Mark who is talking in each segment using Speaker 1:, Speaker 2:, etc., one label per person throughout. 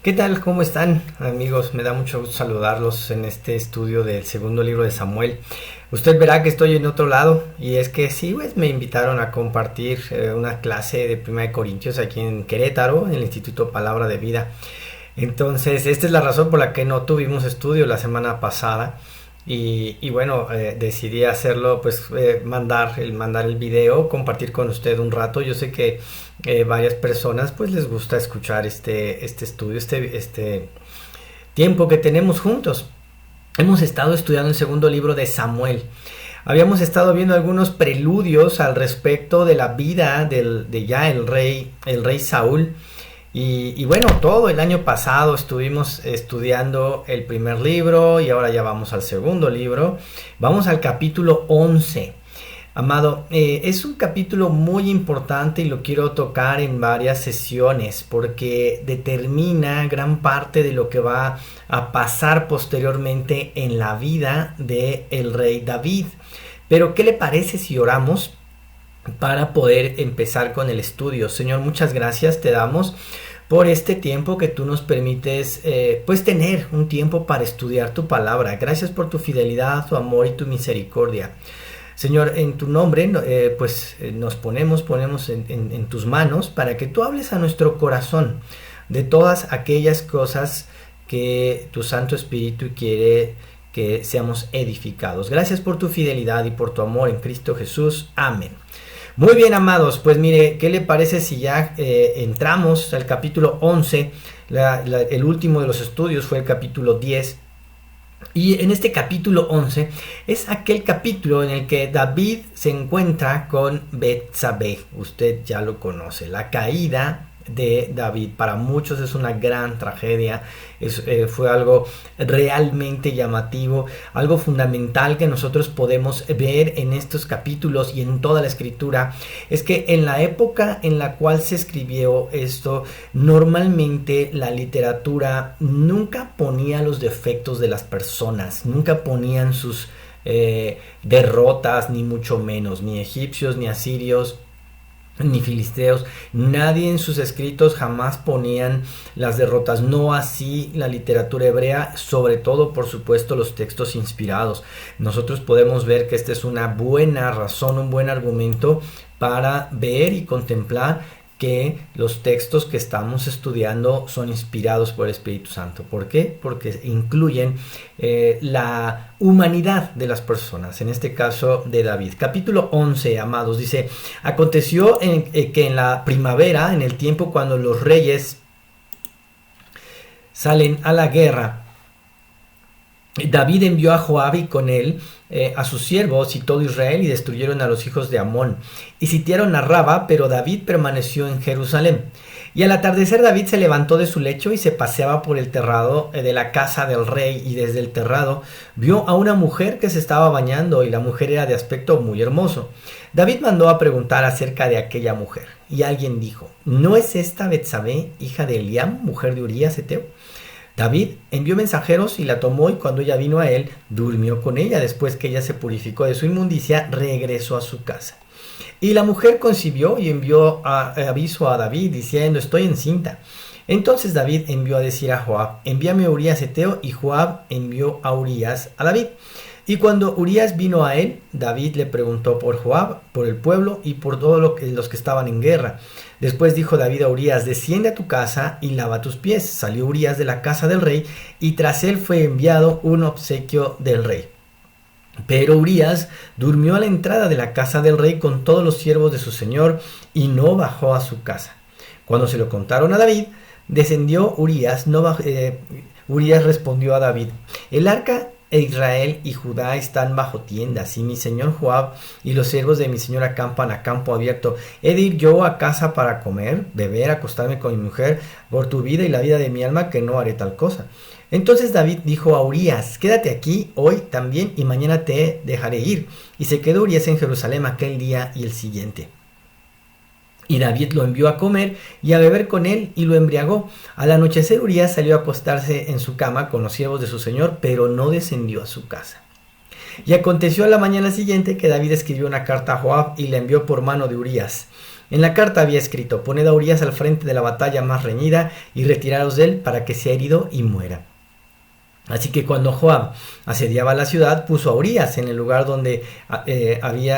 Speaker 1: ¿Qué tal? ¿Cómo están, amigos? Me da mucho gusto saludarlos en este estudio del segundo libro de Samuel. Usted verá que estoy en otro lado y es que sí, pues me invitaron a compartir una clase de Primera de Corintios aquí en Querétaro, en el Instituto Palabra de Vida. Entonces, esta es la razón por la que no tuvimos estudio la semana pasada. Y bueno, decidí hacerlo, pues mandar el video, compartir con usted un rato. Yo sé que varias personas pues les gusta escuchar este estudio, este tiempo que tenemos juntos. Hemos estado estudiando el segundo libro de Samuel. Habíamos estado viendo algunos preludios al respecto de la vida de ya el rey Saúl. Y bueno, todo el año pasado estuvimos estudiando el primer libro y ahora ya vamos al segundo libro. Vamos al capítulo 11. Amado, es un capítulo muy importante y lo quiero tocar en varias sesiones porque determina gran parte de lo que va a pasar posteriormente en la vida del rey David. Pero, ¿qué le parece si oramos para poder empezar con el estudio? Señor, muchas gracias te damos por este tiempo que tú nos permites pues tener un tiempo para estudiar tu palabra. Gracias por tu fidelidad, tu amor y tu misericordia. Señor, en tu nombre nos ponemos en tus manos para que tú hables a nuestro corazón de todas aquellas cosas que tu Santo Espíritu quiere que seamos edificados. Gracias por tu fidelidad y por tu amor en Cristo Jesús. Amén. Muy bien, amados, pues mire, ¿qué le parece si ya entramos al capítulo 11? El último de los estudios fue el capítulo 10. Y en este capítulo 11 es aquel capítulo en el que David se encuentra con Betsabé. Usted ya lo conoce, la caída de David. Para muchos es una gran tragedia, fue algo realmente llamativo, algo fundamental que nosotros podemos ver en estos capítulos y en toda la escritura. Es que en la época en la cual se escribió esto, normalmente la literatura nunca ponía los defectos de las personas, nunca ponían sus derrotas, ni mucho menos, ni egipcios, ni asirios, ni filisteos. Nadie en sus escritos jamás ponían las derrotas, no así la literatura hebrea, sobre todo por supuesto los textos inspirados. Nosotros podemos ver que esta es una buena razón, un buen argumento para ver y contemplar que los textos que estamos estudiando son inspirados por el Espíritu Santo. ¿Por qué? Porque incluyen la humanidad de las personas, en este caso de David. Capítulo 11, amados, dice: aconteció que en la primavera, en el tiempo cuando los reyes salen a la guerra, David envió a Joab y con él a sus siervos y todo Israel, y destruyeron a los hijos de Amón y sitiaron a Raba, pero David permaneció en Jerusalén. Y al atardecer David se levantó de su lecho y se paseaba por el terrado de la casa del rey, y desde el terrado vio a una mujer que se estaba bañando, y la mujer era de aspecto muy hermoso. David mandó a preguntar acerca de aquella mujer, y alguien dijo: ¿no es esta Betsabé, hija de Eliam, mujer de Urías Heteo? David envió mensajeros y la tomó, y cuando ella vino a él, durmió con ella. Después que ella se purificó de su inmundicia, regresó a su casa. Y la mujer concibió y envió aviso a David, diciendo: estoy encinta. Entonces David envió a decir a Joab: envíame a Urías Heteo. Y Joab envió a Urías a David. Y cuando Urías vino a él, David le preguntó por Joab, por el pueblo y por todos los que estaban en guerra. Después dijo David a Urías: desciende a tu casa y lava tus pies. Salió Urías de la casa del rey, y tras él fue enviado un obsequio del rey. Pero Urías durmió a la entrada de la casa del rey con todos los siervos de su señor, y no bajó a su casa. Cuando se lo contaron a David, descendió Urías. Urías respondió a David: el arca Israel y Judá están bajo tiendas, y mi señor Joab y los siervos de mi señor acampan a campo abierto. ¿He de ir yo a casa para comer, beber, acostarme con mi mujer? Por tu vida y la vida de mi alma, que no haré tal cosa. Entonces David dijo a Urías: quédate aquí hoy también, y mañana te dejaré ir. Y se quedó Urías en Jerusalén aquel día y el siguiente. Y David lo envió a comer y a beber con él, y lo embriagó. Al anochecer Urías salió a acostarse en su cama con los siervos de su señor, pero no descendió a su casa. Y aconteció a la mañana siguiente que David escribió una carta a Joab y la envió por mano de Urías. En la carta había escrito: poned a Urías al frente de la batalla más reñida y retiraros de él para que sea herido y muera. Así que cuando Joab asediaba la ciudad, puso a Urías en el lugar donde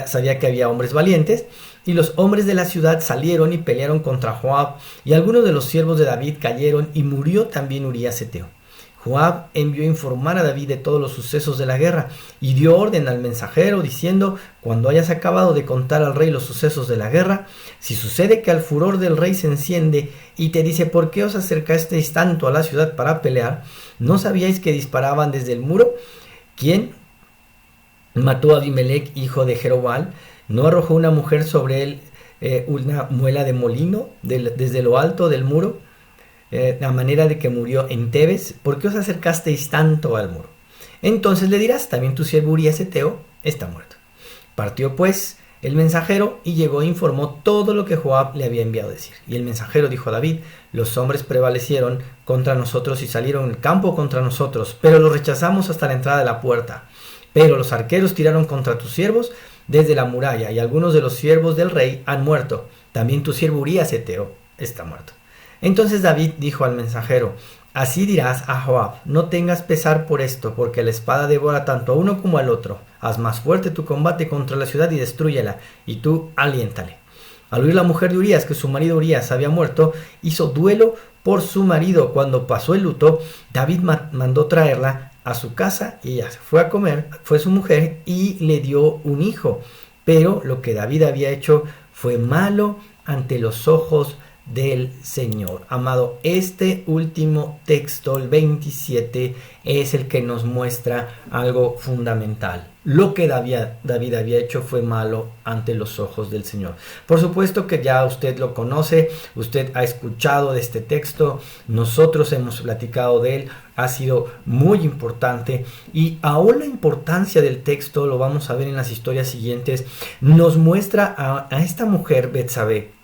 Speaker 1: sabía que había hombres valientes, y los hombres de la ciudad salieron y pelearon contra Joab, y algunos de los siervos de David cayeron, y murió también Urías heteo. Joab envió a informar a David de todos los sucesos de la guerra, y dio orden al mensajero diciendo: cuando hayas acabado de contar al rey los sucesos de la guerra, si sucede que al furor del rey se enciende y te dice: ¿por qué os acercasteis tanto a la ciudad para pelear? ¿No sabíais que disparaban desde el muro? ¿Quién mató a Abimelech, hijo de Jerobal? ¿No arrojó una mujer sobre él una muela de molino desde lo alto del muro? A manera de que murió en Tebes. ¿Por qué os acercasteis tanto al muro? Entonces le dirás: también tu siervo Urías heteo está muerto. Partió pues el mensajero y llegó e informó todo lo que Joab le había enviado a decir. Y el mensajero dijo a David: los hombres prevalecieron contra nosotros y salieron en el campo contra nosotros, pero los rechazamos hasta la entrada de la puerta. Pero los arqueros tiraron contra tus siervos desde la muralla, y algunos de los siervos del rey han muerto. También tu siervo Urías heteo está muerto. Entonces David dijo al mensajero: así dirás a Joab: no tengas pesar por esto, porque la espada devora tanto a uno como al otro. Haz más fuerte tu combate contra la ciudad y destrúyela, y tú aliéntale. Al oír la mujer de Urías que su marido Urías había muerto, hizo duelo por su marido. Cuando pasó el luto, David mandó traerla a su casa, y ella se fue a comer, fue su mujer, y le dio un hijo. Pero lo que David había hecho fue malo ante los ojos del Señor. Amado, este último texto, el 27, es el que nos muestra algo fundamental. Lo que David había hecho fue malo ante los ojos del Señor. Por supuesto que ya usted lo conoce, usted ha escuchado de este texto, nosotros hemos platicado de él, ha sido muy importante, y aún la importancia del texto, lo vamos a ver en las historias siguientes, nos muestra a esta mujer Betsabé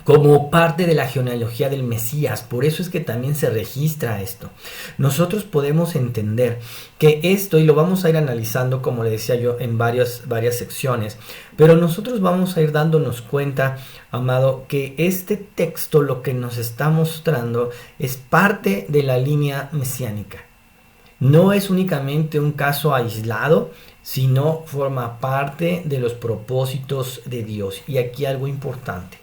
Speaker 1: como parte de la genealogía del Mesías. Por eso es que también se registra esto. Nosotros podemos entender que esto, y lo vamos a ir analizando, como le decía yo, en varias secciones, pero nosotros vamos a ir dándonos cuenta, amado, que este texto lo que nos está mostrando es parte de la línea mesiánica. No es únicamente un caso aislado, sino forma parte de los propósitos de Dios. Y aquí algo importante: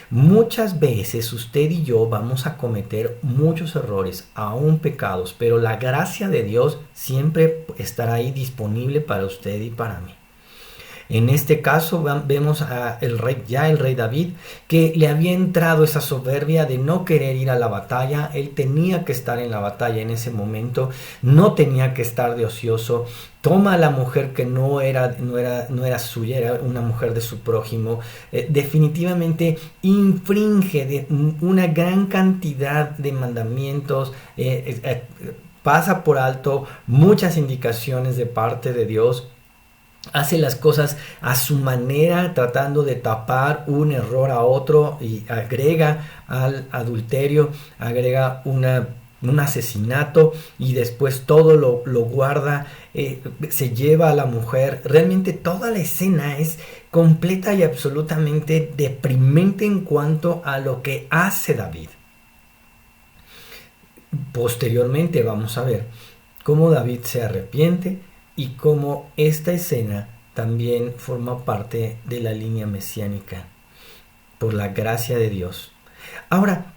Speaker 1: muchas veces usted y yo vamos a cometer muchos errores, aún pecados, pero la gracia de Dios siempre estará ahí disponible para usted y para mí. En este caso vemos el rey David, que le había entrado esa soberbia de no querer ir a la batalla. Él tenía que estar en la batalla en ese momento, no tenía que estar de ocioso. Toma a la mujer que no era suya, era una mujer de su prójimo. Definitivamente infringe de una gran cantidad de mandamientos, pasa por alto muchas indicaciones de parte de Dios. Hace las cosas a su manera, tratando de tapar un error a otro, y agrega al adulterio, agrega un asesinato, y después todo lo guarda, se lleva a la mujer. Realmente toda la escena es completa y absolutamente deprimente en cuanto a lo que hace David. Posteriormente vamos a ver cómo David se arrepiente y cómo esta escena también forma parte de la línea mesiánica por la gracia de Dios. Ahora,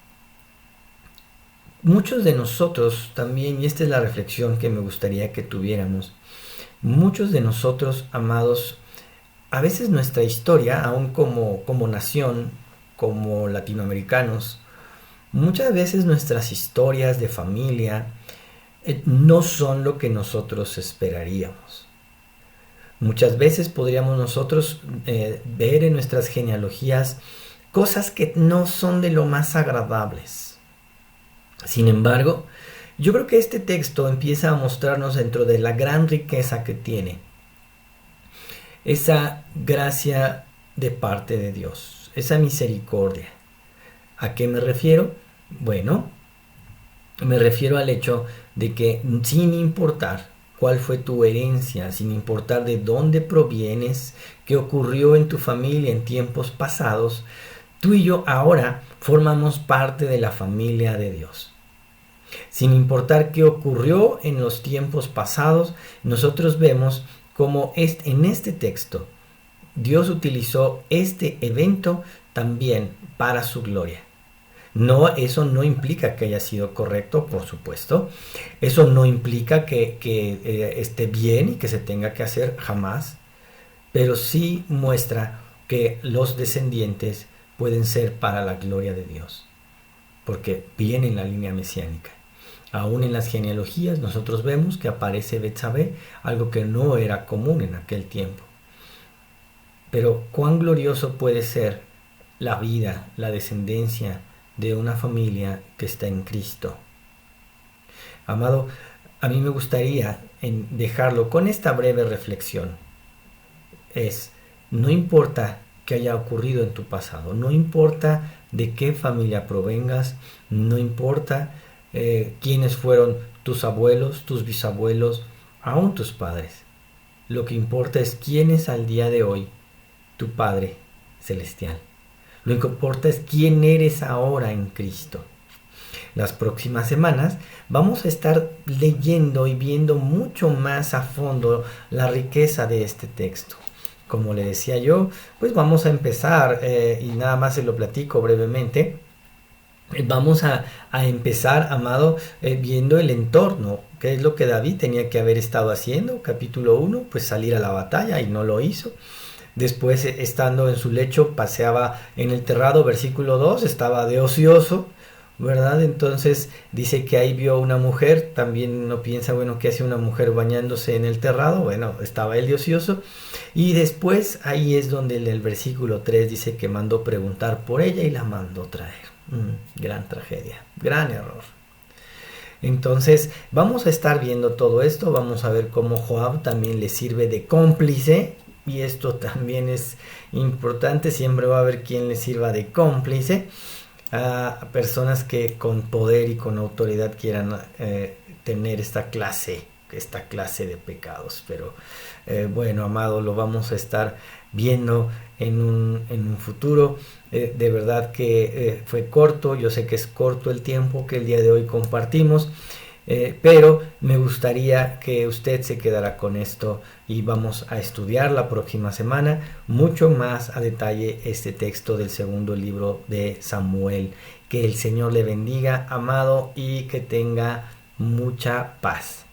Speaker 1: muchos de nosotros también, y esta es la reflexión que me gustaría que tuviéramos, muchos de nosotros, amados, a veces nuestra historia, aún como nación, como latinoamericanos, muchas veces nuestras historias de familia no son lo que nosotros esperaríamos. Muchas veces podríamos nosotros ver en nuestras genealogías cosas que no son de lo más agradables. Sin embargo, yo creo que este texto empieza a mostrarnos, dentro de la gran riqueza que tiene, esa gracia de parte de Dios, esa misericordia. ¿A qué me refiero? Bueno, me refiero al hecho de que, sin importar cuál fue tu herencia, sin importar de dónde provienes, qué ocurrió en tu familia en tiempos pasados, Tú y yo ahora formamos parte de la familia de Dios. Sin importar qué ocurrió en los tiempos pasados, nosotros vemos cómo en este texto Dios utilizó este evento también para su gloria. No, eso no implica que haya sido correcto, por supuesto. Eso no implica que esté bien y que se tenga que hacer, jamás. Pero sí muestra que los descendientes pueden ser para la gloria de Dios, porque viene en la línea mesiánica. Aún en las genealogías nosotros vemos que aparece Betsabé, algo que no era común en aquel tiempo. Pero cuán glorioso puede ser la vida, la descendencia de una familia que está en Cristo. Amado, a mí me gustaría dejarlo con esta breve reflexión. No importa qué haya ocurrido en tu pasado, no importa de qué familia provengas, no importa quiénes fueron tus abuelos, tus bisabuelos, aún tus padres. Lo que importa es quién es al día de hoy tu Padre Celestial. Lo que importa es quién eres ahora en Cristo. Las próximas semanas vamos a estar leyendo y viendo mucho más a fondo la riqueza de este texto. Como le decía yo, pues vamos a empezar, y nada más se lo platico brevemente. Vamos a empezar, amado, viendo el entorno, qué es lo que David tenía que haber estado haciendo. Capítulo 1, pues salir a la batalla y no lo hizo. Después, estando en su lecho, paseaba en el terrado. Versículo 2, estaba de ocioso, ¿verdad? Entonces dice que ahí vio una mujer. También uno piensa, bueno, ¿qué hace una mujer bañándose en el terrado? Bueno, estaba él de ocioso. Y después ahí es donde el versículo 3 dice que mandó preguntar por ella y la mandó traer. Gran tragedia, gran error. Entonces vamos a estar viendo todo esto. Vamos a ver cómo Joab también le sirve de cómplice. Y esto también es importante. Siempre va a haber quien le sirva de cómplice a personas que con poder y con autoridad quieran tener esta clase de pecados. Pero bueno, amado, lo vamos a estar viendo en un futuro. De verdad que fue corto. Yo sé que es corto el tiempo que el día de hoy compartimos. Pero me gustaría que usted se quedara con esto y vamos a estudiar la próxima semana mucho más a detalle este texto del segundo libro de Samuel. Que el Señor le bendiga, amado, y que tenga mucha paz.